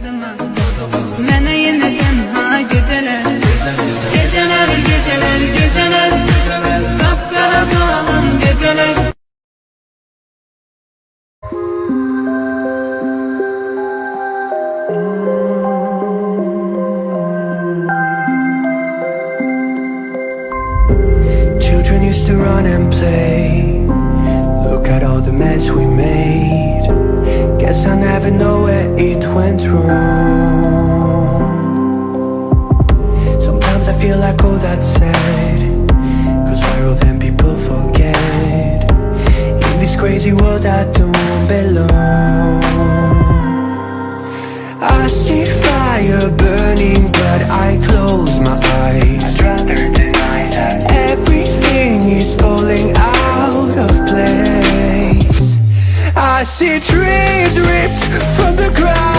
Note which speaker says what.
Speaker 1: yurdıma. Mene yine tenha geceler, geceler, geceler, geceler, kapkara salın geceler.
Speaker 2: Children used to run and play. Look at all the mess we made. Guess I never know where it went wrong. Sometimes I feel like all that's sad, 'cause viral then people forget. In this crazy world I don't belong. I see fire burning but I close my eyes.
Speaker 3: I'd rather deny that
Speaker 2: Everything is falling out of place. I see trees ripped from the ground.